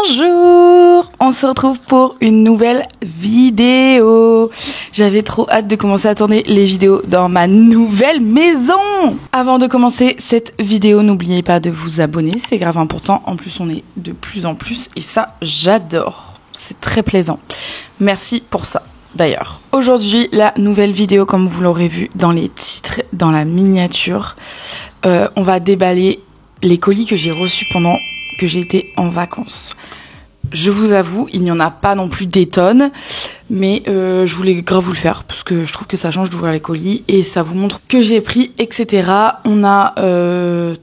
Bonjour! On se retrouve pour une nouvelle vidéo. J'avais trop hâte de commencer à tourner les vidéos dans ma nouvelle maison. Avant de commencer cette vidéo, n'oubliez pas de vous abonner, c'est grave important. En plus, on est de plus en plus et ça, j'adore. C'est très plaisant. Merci pour ça. D'ailleurs, aujourd'hui, la nouvelle vidéo, comme vous l'aurez vu dans les titres, dans la miniature, on va déballer les colis que j'ai reçus pendant que j'ai été en vacances. Je vous avoue, il n'y en a pas non plus des tonnes, mais je voulais grave vous le faire parce que je trouve que ça change d'ouvrir les colis et ça vous montre que j'ai pris, etc. On a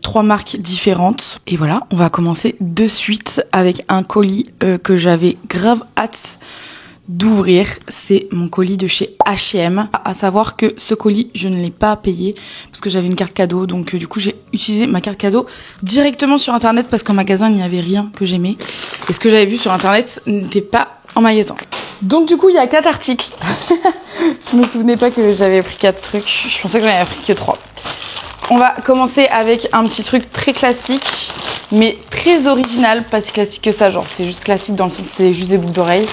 3 marques différentes et voilà, on va commencer de suite avec un colis que j'avais grave hâte d'ouvrir. C'est mon colis de chez H&M. À savoir que ce colis, je ne l'ai pas payé parce que j'avais une carte cadeau. Donc du coup, j'ai utilisé ma carte cadeau directement sur internet parce qu'en magasin, il n'y avait rien que j'aimais. Et ce que j'avais vu sur internet n'était pas en magasin. Donc du coup, il y a 4 articles. Je me souvenais pas que j'avais pris 4 trucs. Je pensais que j'en avais pris que 3. On va commencer avec un petit truc très classique, mais très original. Pas si classique que ça, genre c'est juste classique dans le sens c'est juste des boucles d'oreilles.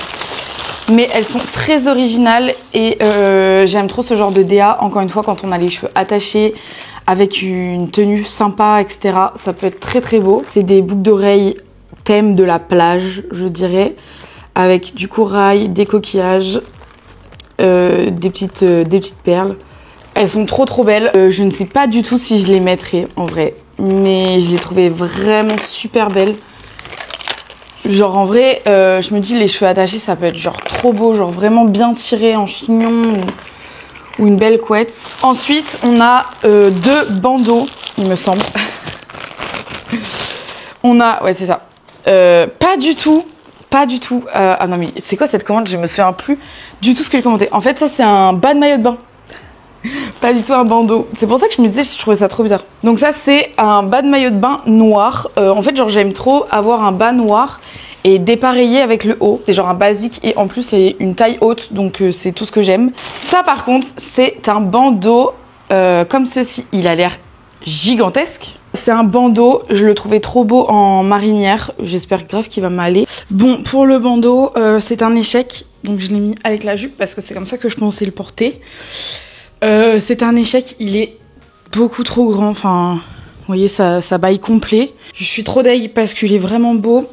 Mais elles sont très originales et j'aime trop ce genre de DA. Encore une fois, quand on a les cheveux attachés avec une tenue sympa, etc. Ça peut être très très beau. C'est des boucles d'oreilles thème de la plage, je dirais, avec du corail, des coquillages, des petites perles. Elles sont trop trop belles. Je ne sais pas du tout si je les mettrai en vrai, mais je les trouvais vraiment super belles. Genre en vrai, je me dis les cheveux attachés ça peut être genre trop beau, genre vraiment bien tiré en chignon ou une belle couette. Ensuite on a 2 bandeaux, il me semble. On a, ouais c'est ça, pas du tout, ah non mais c'est quoi cette commande, je me souviens plus du tout ce que j'ai commandé. En fait ça c'est un bas de maillot de bain. Pas du tout un bandeau. C'est pour ça que je me disais, je trouvais ça trop bizarre. Donc ça, c'est un bas de maillot de bain noir. En fait, genre, j'aime trop avoir un bas noir et dépareillé avec le haut. C'est genre un basique et en plus, c'est une taille haute. Donc, c'est tout ce que j'aime. Ça, par contre, c'est un bandeau comme ceci. Il a l'air gigantesque. C'est un bandeau. Je le trouvais trop beau en marinière. J'espère grave qu'il va m'aller. Bon, pour le bandeau, c'est un échec. Donc, je l'ai mis avec la jupe parce que c'est comme ça que je pensais le porter. C'est un échec, il est beaucoup trop grand, enfin, vous voyez, ça baille complet. Je suis trop deg parce qu'il est vraiment beau.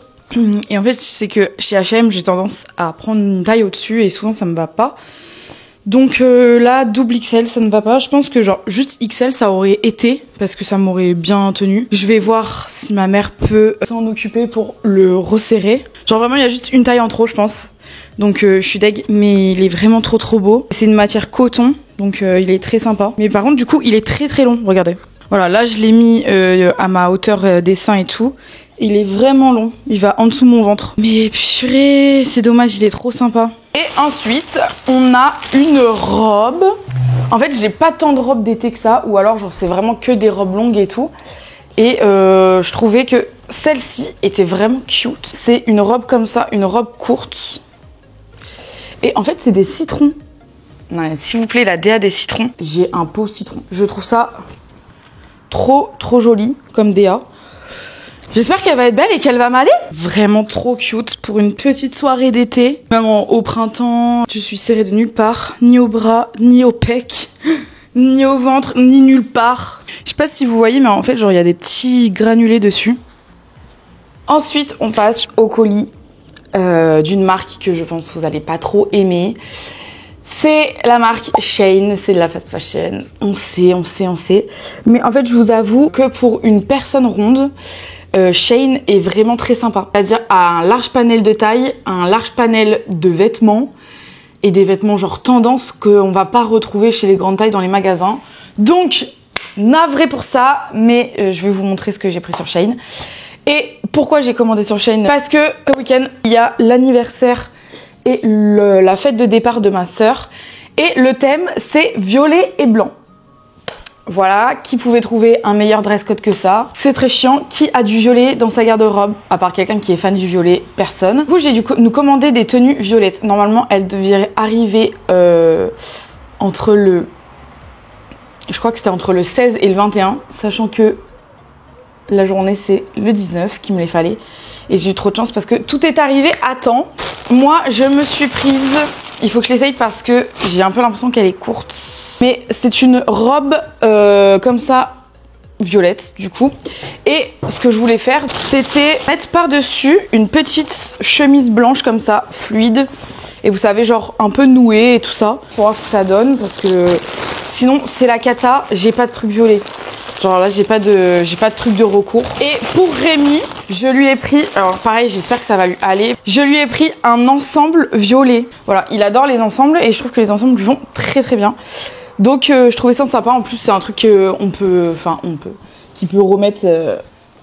Et en fait, c'est que chez H&M, j'ai tendance à prendre une taille au-dessus et souvent ça me va pas. Donc là, double XL, ça ne va pas. Je pense que genre juste XL, ça aurait été parce que ça m'aurait bien tenu. Je vais voir si ma mère peut s'en occuper pour le resserrer. Genre vraiment, il y a juste une taille en trop, je pense. Donc je suis deg, mais il est vraiment trop trop beau. C'est une matière coton, donc il est très sympa. Mais par contre, du coup, il est très très long, regardez. Voilà, là je l'ai mis à ma hauteur des seins et tout. Il est vraiment long, il va en dessous de mon ventre. Mais purée, c'est dommage, il est trop sympa. Et ensuite, on a une robe. En fait, j'ai pas tant de robes d'été que ça, ou alors genre c'est vraiment que des robes longues et tout. Et je trouvais que celle-ci était vraiment cute. C'est une robe comme ça, une robe courte. Et en fait, c'est des citrons. Ouais, s'il vous plaît, la DA des citrons. J'ai un pot citron. Je trouve ça trop, trop joli comme DA. J'espère qu'elle va être belle et qu'elle va m'aller. Vraiment trop cute pour une petite soirée d'été. Même au printemps, je suis serrée de nulle part. Ni au bras, ni au pec, ni au ventre, ni nulle part. Je sais pas si vous voyez, mais en fait, genre, il y a des petits granulés dessus. Ensuite, on passe au colis. D'une marque que je pense que vous allez pas trop aimer. C'est la marque Shein, c'est de la fast fashion. On sait. Mais en fait, je vous avoue que pour une personne ronde, Shein est vraiment très sympa. C'est-à-dire à un large panel de taille, un large panel de vêtements et des vêtements genre tendance qu'on va pas retrouver chez les grandes tailles dans les magasins. Donc, navré pour ça, mais je vais vous montrer ce que j'ai pris sur Shein. Et pourquoi j'ai commandé sur Shein? Parce que ce week-end, il y a l'anniversaire et la fête de départ de ma sœur. Et le thème, c'est violet et blanc. Voilà, qui pouvait trouver un meilleur dress code que ça? C'est très chiant. Qui a du violet dans sa garde-robe? À part quelqu'un qui est fan du violet, personne. Du coup, j'ai dû nous commander des tenues violettes. Normalement, elles devraient arriver entre le... Je crois que c'était entre le 16 et le 21, sachant que la journée c'est le 19 qu'il me les fallait. Et j'ai eu trop de chance parce que tout est arrivé à temps. Moi, je me suis prise... Il faut que je l'essaye parce que j'ai un peu l'impression qu'elle est courte. Mais c'est une robe comme ça, violette du coup. Et ce que je voulais faire, c'était mettre par-dessus une petite chemise blanche comme ça, fluide. Et vous savez, genre un peu nouée et tout ça. Pour voir ce que ça donne parce que sinon c'est la cata, j'ai pas de truc violet. Genre là j'ai pas de truc de recours. Et pour Rémi, je lui ai pris, alors pareil j'espère que ça va lui aller, je lui ai pris un ensemble violet. Voilà, il adore les ensembles et je trouve que les ensembles lui vont très très bien. Donc je trouvais ça sympa, en plus c'est un truc qui peut remettre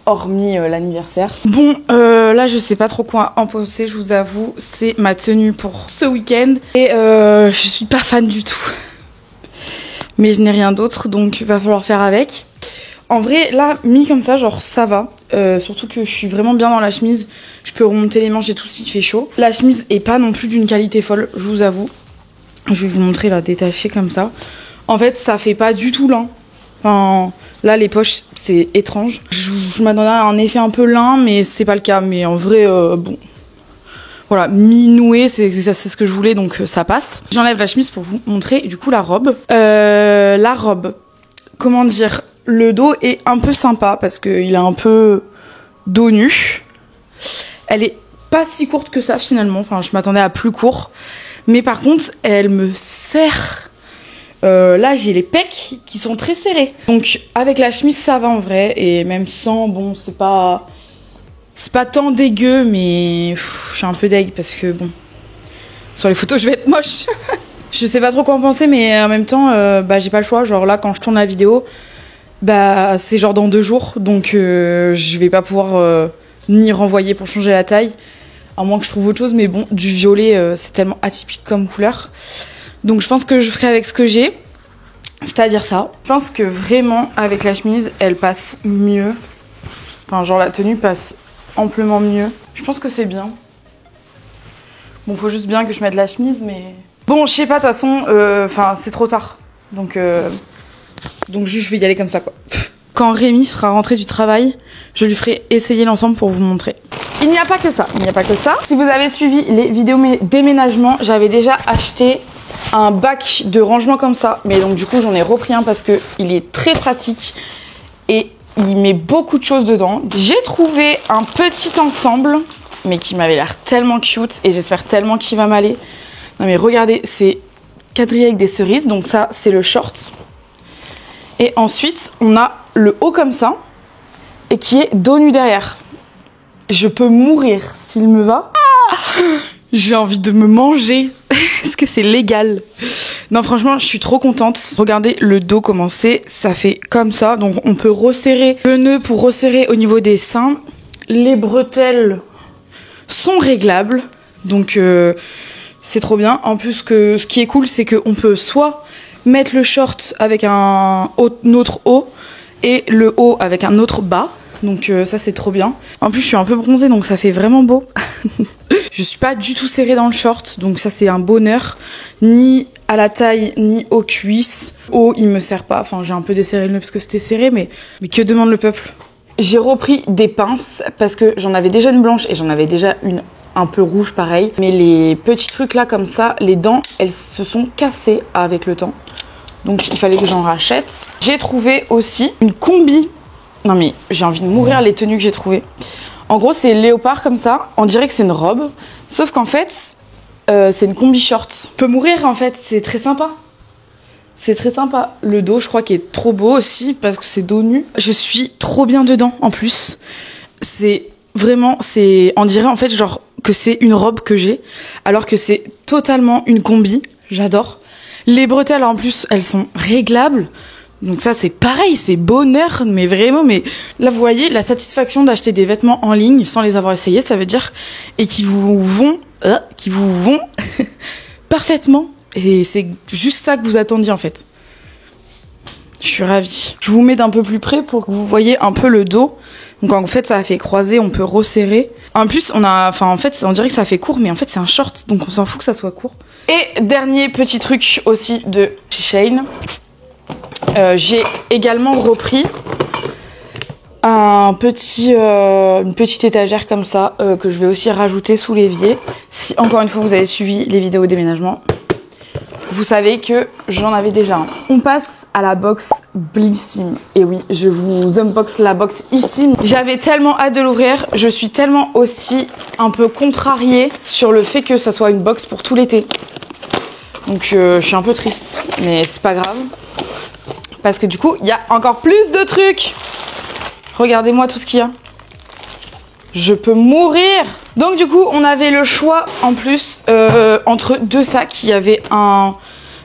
hormis l'anniversaire. Bon, là je sais pas trop quoi en penser, je vous avoue, c'est ma tenue pour ce week-end. Et je suis pas fan du tout. Mais je n'ai rien d'autre, donc il va falloir faire avec. En vrai, là, mis comme ça, genre ça va. Surtout que je suis vraiment bien dans la chemise. Je peux remonter les manches et tout s'il fait chaud. La chemise est pas non plus d'une qualité folle, je vous avoue. Je vais vous montrer là, détachée comme ça. En fait, ça fait pas du tout lin. Enfin, là, les poches, c'est étrange. Je m'attendais à un effet un peu lin, mais c'est pas le cas. Mais en vrai, bon... Voilà, mi-noué, c'est ce que je voulais, donc ça passe. J'enlève la chemise pour vous montrer, du coup, la robe. La robe, comment dire, le dos est un peu sympa, parce qu'il a un peu dos nu. Elle est pas si courte que ça, finalement. Enfin, je m'attendais à plus court. Mais par contre, elle me serre. Là, j'ai les pecs qui sont très serrés. Donc, avec la chemise, ça va en vrai. Et même sans, bon, c'est pas tant dégueu, mais je suis un peu deg parce que bon, sur les photos je vais être moche. Je sais pas trop quoi en penser, mais en même temps j'ai pas le choix. Genre là quand je tourne la vidéo, c'est genre dans 2 jours, donc je vais pas pouvoir ni renvoyer pour changer la taille, à moins que je trouve autre chose. Mais bon, du violet c'est tellement atypique comme couleur, donc je pense que je ferai avec ce que j'ai, c'est-à-dire ça. Je pense que vraiment avec la chemise elle passe mieux, enfin genre la tenue passe amplement mieux. Je pense que c'est bien. Bon, faut juste bien que je mette la chemise, mais... Bon, je sais pas, de toute façon, c'est trop tard. Donc juste, je vais y aller comme ça, quoi. Quand Rémi sera rentré du travail, je lui ferai essayer l'ensemble pour vous montrer. Il n'y a pas que ça, Si vous avez suivi les vidéos déménagement, j'avais déjà acheté un bac de rangement comme ça. Mais donc, du coup, j'en ai repris un parce que il est très pratique. Et il met beaucoup de choses dedans. J'ai trouvé un petit ensemble, mais qui m'avait l'air tellement cute et j'espère tellement qu'il va m'aller. Non mais regardez, c'est quadrillé avec des cerises, donc ça c'est le short. Et ensuite, on a le haut comme ça et qui est dos nu derrière. Je peux mourir s'il me va. J'ai envie de me manger. Est-ce que c'est légal? Non, franchement, je suis trop contente. Regardez le dos comment c'est. Ça fait comme ça. Donc, on peut resserrer le nœud pour resserrer au niveau des seins. Les bretelles sont réglables. Donc, c'est trop bien. En plus, ce qui est cool, c'est qu'on peut soit mettre le short avec un autre haut et le haut avec un autre bas. Donc ça c'est trop bien. En plus je suis un peu bronzée donc ça fait vraiment beau. Je suis pas du tout serrée dans le short, donc ça c'est un bonheur. Ni à la taille ni aux cuisses. Haut il me serre pas, enfin j'ai un peu desserré le nœud parce que c'était serré, mais que demande le peuple? J'ai repris des pinces parce que j'en avais déjà une blanche et j'en avais déjà une un peu rouge pareil. Mais les petits trucs là comme ça, les dents elles se sont cassées avec le temps. Donc il fallait que j'en rachète. J'ai trouvé aussi une combi. Non mais j'ai envie de mourir les tenues que j'ai trouvées. En gros c'est léopard comme ça, on dirait que c'est une robe. Sauf qu'en fait c'est une combi short. Je peux mourir en fait, c'est très sympa. C'est très sympa. Le dos je crois qu'il est trop beau aussi parce que c'est dos nu. Je suis trop bien dedans en plus. C'est vraiment, on dirait en fait genre que c'est une robe que j'ai. Alors que c'est totalement une combi, j'adore. Les bretelles en plus elles sont réglables. Donc ça c'est pareil, c'est bonheur, mais vraiment, mais là vous voyez la satisfaction d'acheter des vêtements en ligne sans les avoir essayés, ça veut dire, et qui vous vont parfaitement, et c'est juste ça que vous attendiez en fait. Je suis ravie. Je vous mets d'un peu plus près pour que vous voyez un peu le dos. Donc en fait ça a fait croiser, on peut resserrer. En plus en fait on dirait que ça fait court, mais en fait c'est un short, donc on s'en fout que ça soit court. Et dernier petit truc aussi de chez Shein. J'ai également repris une petite étagère comme ça que je vais aussi rajouter sous l'évier. Si encore une fois vous avez suivi les vidéos déménagement, vous savez que j'en avais déjà un. On passe à la box Blissim. Et oui, je vous unbox la box ici. J'avais tellement hâte de l'ouvrir. Je suis tellement aussi un peu contrariée sur le fait que ça soit une box pour tout l'été. Donc je suis un peu triste, mais c'est pas grave. Parce que du coup, il y a encore plus de trucs. Regardez-moi tout ce qu'il y a. Je peux mourir. Donc du coup, on avait le choix en plus entre deux sacs. Il y avait un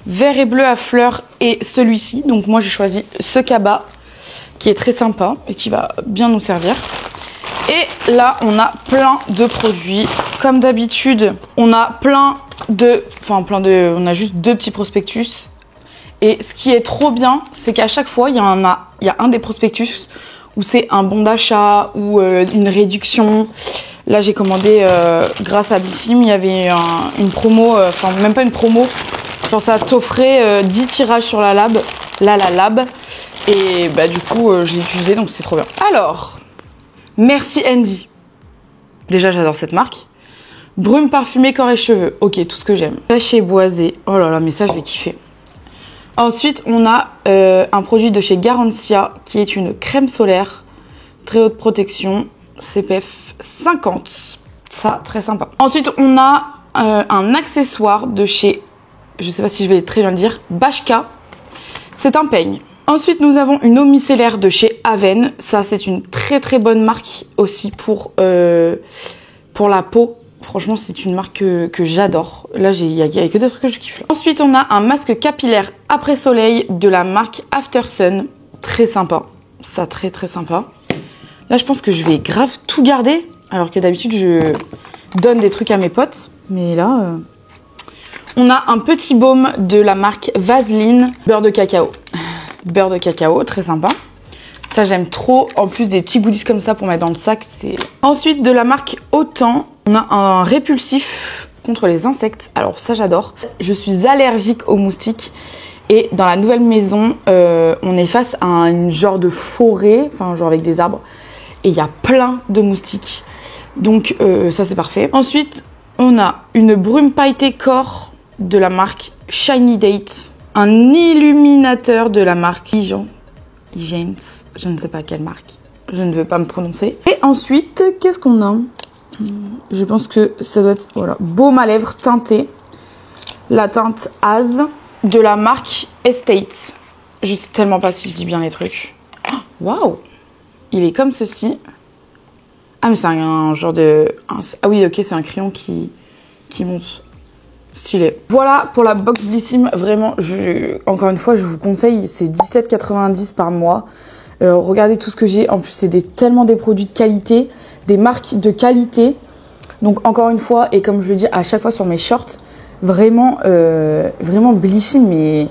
vert et bleu à fleurs et celui-ci. Donc moi, j'ai choisi ce cabas qui est très sympa et qui va bien nous servir. Et là, on a plein de produits. Comme d'habitude, on a on a juste 2 petits prospectus. Et ce qui est trop bien, c'est qu'à chaque fois, il y a un des prospectus où c'est un bon d'achat ou une réduction. Là, j'ai commandé grâce à Blissim, il y avait une promo, même pas une promo, genre ça t'offrait 10 tirages sur la lab, et bah du coup, je l'ai utilisé, donc c'est trop bien. Alors, merci Andy. Déjà, j'adore cette marque. Brume parfumée corps et cheveux, ok, tout ce que j'aime. Sachet boisé, oh là là, mais ça, je vais kiffer. Ensuite, on a un produit de chez Garancia qui est une crème solaire très haute protection, CPF 50. Ça, très sympa. Ensuite, on a un accessoire de chez, je sais pas si je vais très bien le dire, Bashka. C'est un peigne. Ensuite, nous avons une eau micellaire de chez Aven. Ça, c'est une très très bonne marque aussi pour la peau. Franchement, c'est une marque que j'adore. Là, il y a que des trucs que je kiffe. Ensuite, on a un masque capillaire après soleil de la marque After Sun. Très sympa. Ça, très très sympa. Là, je pense que je vais grave tout garder. Alors que d'habitude, je donne des trucs à mes potes. Mais là, on a un petit baume de la marque Vaseline. Beurre de cacao. Beurre de cacao, très sympa. Ça, j'aime trop. En plus, des petits goodies comme ça pour mettre dans le sac. Ensuite, de la marque Autant, on a un répulsif contre les insectes. Alors ça, j'adore. Je suis allergique aux moustiques. Et dans la nouvelle maison, on est face à une genre de forêt, enfin genre avec des arbres. Et il y a plein de moustiques. Donc ça, c'est parfait. Ensuite, on a une brume pailletée corps de la marque Shiny Date. Un illuminateur de la marque James, je ne sais pas quelle marque, je ne veux pas me prononcer. Et ensuite, qu'est-ce qu'on a? Je pense que ça doit être, voilà, baume à lèvres teinté, la teinte Az de la marque Estate. Je sais tellement pas si je dis bien les trucs. Waouh, il est comme ceci. Ah mais c'est un genre de... Ah oui, ok, c'est un crayon qui monte. Stylé. Voilà pour la box Blissim. Vraiment, encore une fois, je vous conseille, c'est 17,90 par mois. Regardez tout ce que j'ai. En plus, c'est tellement des produits de qualité, des marques de qualité. Donc, encore une fois, et comme je le dis à chaque fois sur mes shorts, vraiment Blissim, mais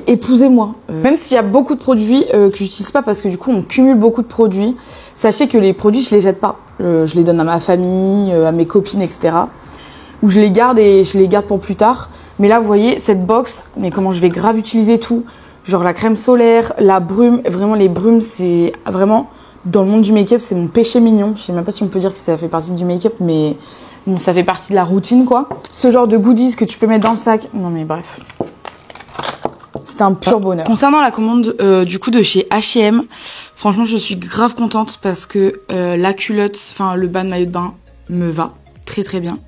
épousez-moi. Même s'il y a beaucoup de produits que j'utilise pas parce que du coup, on cumule beaucoup de produits. Sachez que les produits, je les jette pas. Je les donne à ma famille, à mes copines, etc. Où je les garde et je les garde pour plus tard. Mais là, vous voyez, cette box, mais comment je vais grave utiliser tout. Genre la crème solaire, la brume. Vraiment, les brumes, c'est vraiment, dans le monde du make-up, c'est mon péché mignon. Je sais même pas si on peut dire que ça fait partie du make-up, mais bon, ça fait partie de la routine, quoi. Ce genre de goodies que tu peux mettre dans le sac. Non, mais bref. C'est un pur bonheur. Concernant la commande du coup de chez H&M, franchement, je suis grave contente parce que la culotte, enfin le bas de maillot de bain me va très très bien.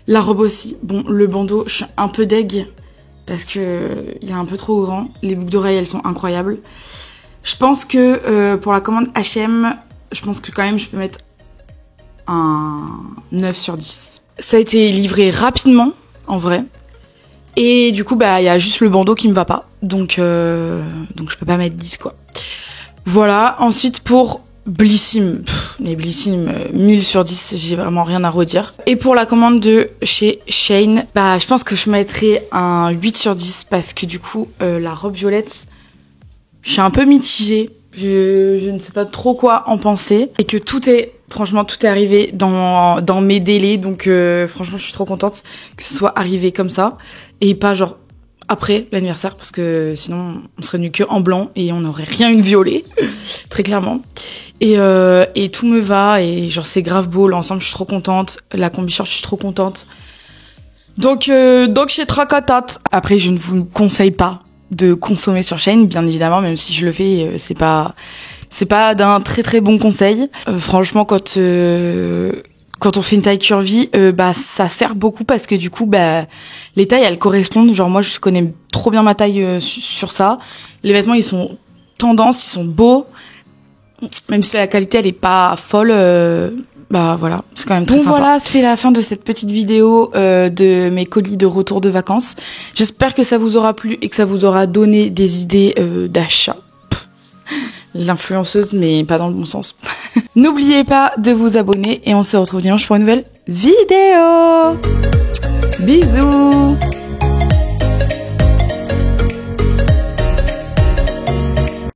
La robe aussi. Bon, le bandeau, je suis un peu deg parce que il y a un peu trop grand. Les boucles d'oreilles, elles sont incroyables. Je pense que pour la commande H&M, je pense que quand même je peux mettre un 9 sur 10. Ça a été livré rapidement, en vrai. Et du coup, bah, il y a juste le bandeau qui me va pas. Donc je peux pas mettre 10, quoi. Voilà. Ensuite, pour Blissim, mais Blissim 1000 sur 10, j'ai vraiment rien à redire. Et pour la commande de chez Shein, bah je pense que je mettrai un 8 sur 10 parce que du coup la robe violette, je suis un peu mitigée. Je ne sais pas trop quoi en penser et que franchement tout est arrivé dans mes délais, donc franchement je suis trop contente que ce soit arrivé comme ça et pas genre après l'anniversaire parce que sinon on serait venu que en blanc et on n'aurait rien eu de violet, très clairement. Et tout me va et genre c'est grave beau, l'ensemble je suis trop contente, la combi short je suis trop contente. Donc je suis trop contente. Après je ne vous conseille pas de consommer sur Shein, bien évidemment, même si je le fais, c'est pas d'un très très bon conseil. Franchement quand on fait une taille curvy, ça sert beaucoup parce que du coup les tailles elles correspondent. Genre moi je connais trop bien ma taille sur ça. Les vêtements ils sont tendance, ils sont beaux. Même si la qualité elle est pas folle, voilà, c'est quand même très sympa. Donc voilà, c'est la fin de cette petite vidéo de mes colis de retour de vacances. J'espère que ça vous aura plu et que ça vous aura donné des idées d'achat. L'influenceuse, mais pas dans le bon sens. N'oubliez pas de vous abonner et on se retrouve dimanche pour une nouvelle vidéo. Bisous.